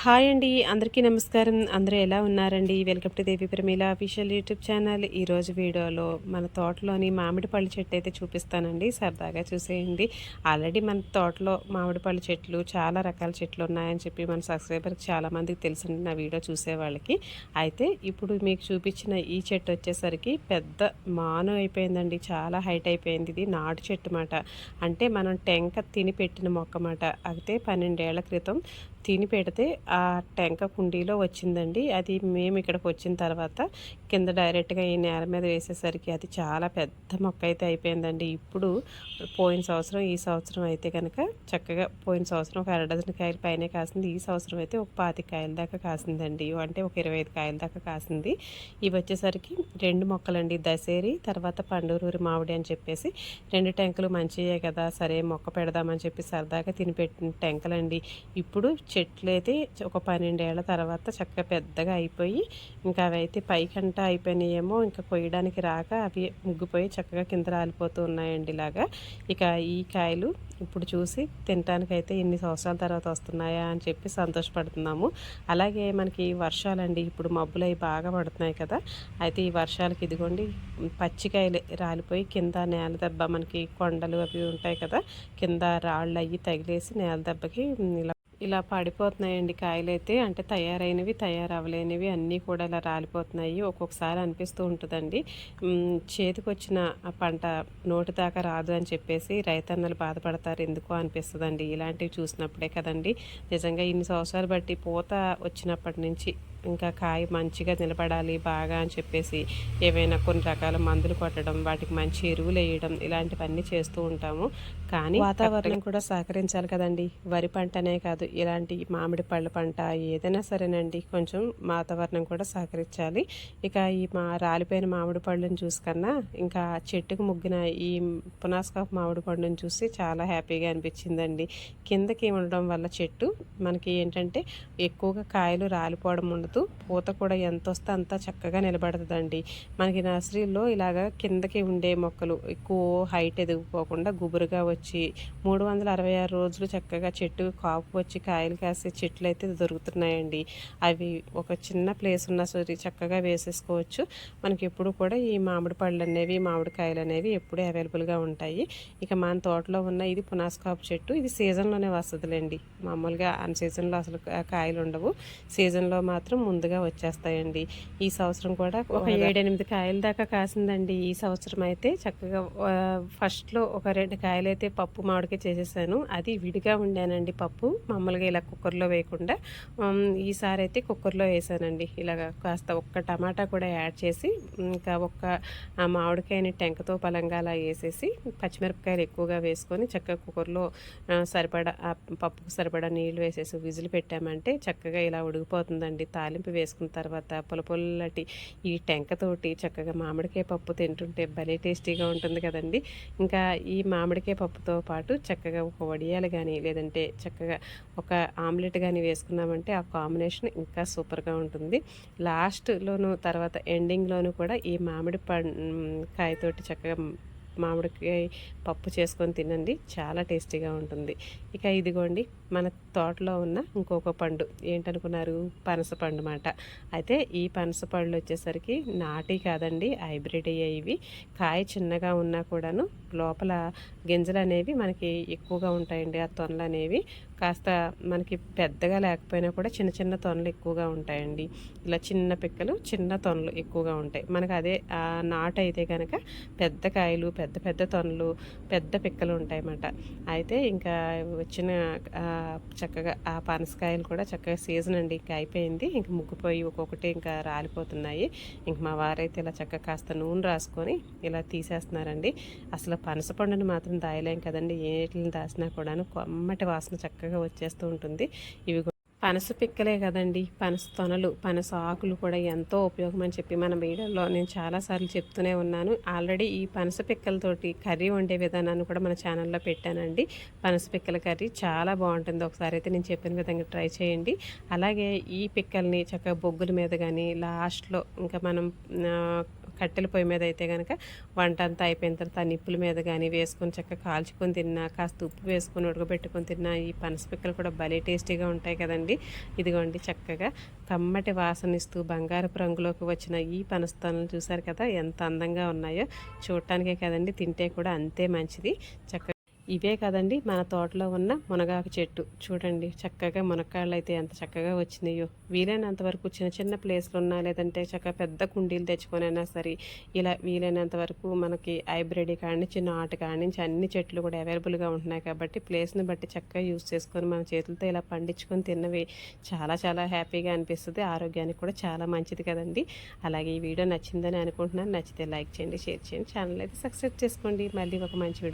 Hi అండి, అందరికీ నమస్కారం. అందరూ ఎలా ఉన్నారండి? Welcome to Devi Pramila official YouTube channel. ఈరోజు వీడియోలో మన తోటలోని మామిడి పళ్ళ చెట్టు అయితే చూపిస్తానండి. సరదాగా చూసేయండి. ఆల్రెడీ మన తోటలో మామిడి పళ్ళ చెట్లు చాలా రకాల చెట్లు ఉన్నాయని చెప్పి మన సబ్స్క్రైబర్కి చాలామందికి తెలుసండి, నా వీడియో చూసే వాళ్ళకి. అయితే ఇప్పుడు మీకు చూపించిన ఈ చెట్టు వచ్చేసరికి పెద్ద మాను అయిపోయిందండి. చాలా హైట్ అయిపోయింది. ఇది నాటు చెట్టు మాట. అంటే మనం టెంక తిని పెట్టిన మొక్క మాట. అయితే 12 ఏళ్ల క్రితం తిని పెడితే ఆ టెంక కుండీలో వచ్చిందండి. అది మేము ఇక్కడికి వచ్చిన తర్వాత కింద డైరెక్ట్గా ఈ నేల మీద వేసేసరికి అది చాలా పెద్ద మొక్క అయితే అయిపోయిందండి. ఇప్పుడు పోయిన సంవత్సరం ఈ సంవత్సరం అయితే కనుక చక్కగా పోయిన సంవత్సరం ఒక 2 డజన్ కాయలు పైనే కాసింది. ఈ సంవత్సరం అయితే ఒక 25 కాయల దాకా కాసిందండి. అంటే ఒక 25 కాయల దాకా కాసింది. ఇవి వచ్చేసరికి 2 మొక్కలండి, దసేరి తర్వాత పండూరూరి మామిడి అని చెప్పేసి 2 టెంకలు మంచియే కదా, సరే మొక్క పెడదామని చెప్పి సరదాగా తినిపెట్టిన టెంకలండి. ఇప్పుడు చెట్లు అయితే ఒక 12 ఏళ్ల తర్వాత చక్కగా పెద్దగా అయిపోయి ఇంకా అవి అయితే పైకంట అయిపోయినాయేమో, ఇంకా కొయ్యడానికి రాక అవి ముగ్గిపోయి చక్కగా కింద రాలిపోతూ ఉన్నాయండి ఇలాగా. ఇక ఈ కాయలు ఇప్పుడు చూసి తినటానికైతే ఇన్ని సంవత్సరాల తర్వాత వస్తున్నాయా అని చెప్పి సంతోషపడుతున్నాము. అలాగే మనకి వర్షాలండి, ఇప్పుడు మబ్బులు అవి బాగా పడుతున్నాయి కదా. అయితే ఈ వర్షాలకి ఇదిగోండి పచ్చికాయలు రాలిపోయి కింద నేల దెబ్బ, మనకి కొండలు అవి ఉంటాయి కదా, కింద రాళ్ళు అవి తగిలేసి నేల దెబ్బకి ఇలా పడిపోతున్నాయండి కాయలైతే. అంటే తయారైనవి తయారవ్వలేనివి అన్నీ కూడా ఇలా రాలిపోతున్నాయి. ఒక్కొక్కసారి అనిపిస్తూ ఉంటుందండి, చేతికొచ్చిన పంట నోటి దాకా రాదు అని చెప్పేసి రైతన్నలు బాధపడతారు ఎందుకో అనిపిస్తుందండి ఇలాంటివి చూసినప్పుడే కదండి. నిజంగా ఇన్ని సంవత్సరాలు బట్టి పూత వచ్చినప్పటి నుంచి ఇంకా కాయ మంచిగా నిలబడాలి బాగా అని చెప్పేసి ఏవైనా కొన్ని రకాల మందులు కొట్టడం, వాటికి మంచి ఎరువులు వేయడం, ఇలాంటివన్నీ చేస్తూ ఉంటాము. కానీ వాతావరణం కూడా సహకరించాలి కదండి. వరి పంటనే కాదు, ఇలాంటి మామిడి పళ్ళ పంట ఏదైనా సరేనండి, కొంచెం వాతావరణం కూడా సహకరించాలి. ఇక ఈ రాలిపోయిన మామిడి పళ్ళని చూసుకన్నా ఇంకా చెట్టుకు ముగ్గిన ఈ పునాస్కాపు మామిడి పండుని చూసి చాలా హ్యాపీగా అనిపించిందండి. కిందకి ఉండడం వల్ల చెట్టు మనకి ఏంటంటే ఎక్కువగా కాయలు రాలిపోవడం ఉండదు, పూత కూడా ఎంత వస్తే అంత చక్కగా నిలబడుతుందండి. మనకి నర్సరీలో ఇలాగా కిందకి ఉండే మొక్కలు ఎక్కువ హైట్ ఎదిగిపోకుండా గుబురుగా వచ్చి 366 రోజులు చక్కగా చెట్టు కాపు వచ్చి కాయలు కాసే చెట్లు అయితే దొరుకుతున్నాయండి. అవి ఒక చిన్న ప్లేస్ ఉన్నా సరే చక్కగా వేసేసుకోవచ్చు. మనకి ఎప్పుడు కూడా ఈ మామిడి పళ్ళు అనేవి, మామిడికాయలు అనేవి ఎప్పుడూ అవైలబుల్గా ఉంటాయి. ఇక మన తోటలో ఉన్న ఇది పునాస్కాపు చెట్టు. ఇది సీజన్లోనే వస్తుందిలేండి. మామూలుగా అన్ సీజన్లో అసలు కాయలు ఉండవు, సీజన్లో మాత్రం ముందుగా వచ్చేస్తాయండి. ఈ సంవత్సరం కూడా ఒక 7-8 కాయల దాకా కాసిందండి. ఈ సంవత్సరం అయితే చక్కగా ఫస్ట్లో ఒక 2 కాయలు అయితే పప్పు మామిడికాయ చేసేసాను. అది విడిగా వండానండి పప్పు, మామూలుగా ఇలా కుక్కర్లో వేయకుండా. ఈసారి అయితే కుక్కర్లో వేసానండి. ఇలాగ కాస్త ఒక్క టమాటా కూడా యాడ్ చేసి, ఇంకా ఒక్క మామిడికాయని టెంకతో పలంగా అలా వేసేసి పచ్చిమిరపకాయలు ఎక్కువగా వేసుకొని చక్కగా కుక్కర్లో సరిపడా పప్పుకు సరిపడా నీళ్ళు వేసేసి విజిల్ పెట్టామంటే చక్కగా ఇలా ఉడికిపోతుందండి. తాలింపు వేసుకున్న తర్వాత పుల్లటి ఈ టెంకతోటి చక్కగా మామిడికాయ పప్పు తింటుంటే భలే టేస్టీగా ఉంటుంది కదండి. ఇంకా ఈ మామిడికాయ పప్పుతో పాటు చక్కగా ఒక వడియాలు కానీ లేదంటే చక్కగా ఒక ఆమ్లెట్ కానీ వేసుకున్నామంటే ఆ కాంబినేషన్ ఇంకా సూపర్గా ఉంటుంది. లాస్ట్లోను తర్వాత ఎండింగ్లోను కూడా ఈ మామిడి కాయతోటి చక్కగా మామిడికాయ పప్పు చేసుకొని తినండి, చాలా టేస్టీగా ఉంటుంది. ఇక ఇదిగోండి మన తోటలో ఉన్న ఇంకొక పండు ఏంటనుకున్నారు, పనస పండు మాట. అయితే ఈ పనస పళ్ళు వచ్చేసరికి నాటి కాదండి, హైబ్రిడ్ అయ్యేవి. కాయ చిన్నగా ఉన్నా కూడాను లోపల గింజలు అనేవి మనకి ఎక్కువగా ఉంటాయండి. ఆ తొనలు అనేవి కాస్త మనకి పెద్దగా లేకపోయినా కూడా చిన్న చిన్న తొనలు ఎక్కువగా ఉంటాయండి. ఇలా చిన్న పిక్కలు చిన్న తొనలు ఎక్కువగా ఉంటాయి. మనకు అదే నాటు అయితే కనుక పెద్ద కాయలు పెద్ద పెద్ద తొనలు పెద్ద పిక్కలు ఉంటాయన్నమాట. అయితే ఇంకా వచ్చిన చక్కగా ఆ పనసకాయలు కూడా చక్కగా సీజన్ అండి, ఇంకా అయిపోయింది. ఇంక ముగ్గిపోయి ఒక్కొక్కటి ఇంకా రాలిపోతున్నాయి. ఇంక మా వారైతే ఇలా చక్కగా కాస్త నూనె రాసుకొని ఇలా తీసేస్తున్నారండి. అసలు పనస పండుని మాత్రం దాయలేం కదండి, ఏటిని దాసినా కూడాను కొమ్మటి వాసన చక్కగా వచ్చేస్తూ ఉంటుంది. ఇవి పనస పిక్కలే కదండి, పనస తొనలు, పనస ఆకులు కూడా ఎంతో ఉపయోగం అని చెప్పి మన వీడియోలో నేను చాలాసార్లు చెప్తూనే ఉన్నాను. ఆల్రెడీ ఈ పనస పిక్కలతోటి కర్రీ వండే విధానాన్ని కూడా మన ఛానల్లో పెట్టానండి. పనస పిక్కల కర్రీ చాలా బాగుంటుంది. ఒకసారి అయితే నేను చెప్పిన విధంగా ట్రై చేయండి. అలాగే ఈ పిక్కల్ని చక్కగా బొగ్గుల మీద కానీ లాస్ట్లో ఇంకా మనం కట్టెల పొయ్యి మీద అయితే కనుక వంట అంతా అయిపోయిన తర్వాత నిప్పుల మీద కానీ వేసుకొని చక్కగా కాల్చుకొని తిన్నా, కాస్త ఉప్పు వేసుకొని ఉడకబెట్టుకొని తిన్నా ఈ పనస పిక్కలు కూడా భలే టేస్టీగా ఉంటాయి కదండి. కదండి. ఇదిగోండి చక్కగా కమ్మటి వాసనిస్తూ బంగారపు రంగులోకి వచ్చిన ఈ పనస్తోనలు చూసారు కదా ఎంత అందంగా ఉన్నాయో. చూడటానికే కదండి, తింటే కూడా అంతే మంచిది. చక్కగా ఇవే కదండి మన తోటలో ఉన్న మునగాకు చెట్టు. చూడండి చక్కగా మునక్కాళ్ళు అయితే ఎంత చక్కగా వచ్చినాయో. వీలైనంత వరకు చిన్న చిన్న ప్లేస్లు ఉన్నా, లేదంటే చక్కగా పెద్ద కుండీలు తెచ్చుకొనైనా సరే, ఇలా వీలైనంత వరకు మనకి హైబ్రిడ్ కాడి నుంచి నాటు కాడి నుంచి అన్ని చెట్లు కూడా అవైలబుల్గా ఉంటున్నాయి కాబట్టి ప్లేస్ని బట్టి చక్కగా యూస్ చేసుకొని మన చేతులతో ఇలా పండించుకొని తిన్నవి చాలా చాలా హ్యాపీగా అనిపిస్తుంది. ఆరోగ్యానికి కూడా చాలా మంచిది కదండి. అలాగే ఈ వీడియో నచ్చిందని అనుకుంటున్నాను. నచ్చితే లైక్ చేయండి, షేర్ చేయండి, ఛానల్ అయితే సబ్స్క్రైబ్ చేసుకోండి. మళ్ళీ ఒక మంచి వీడియో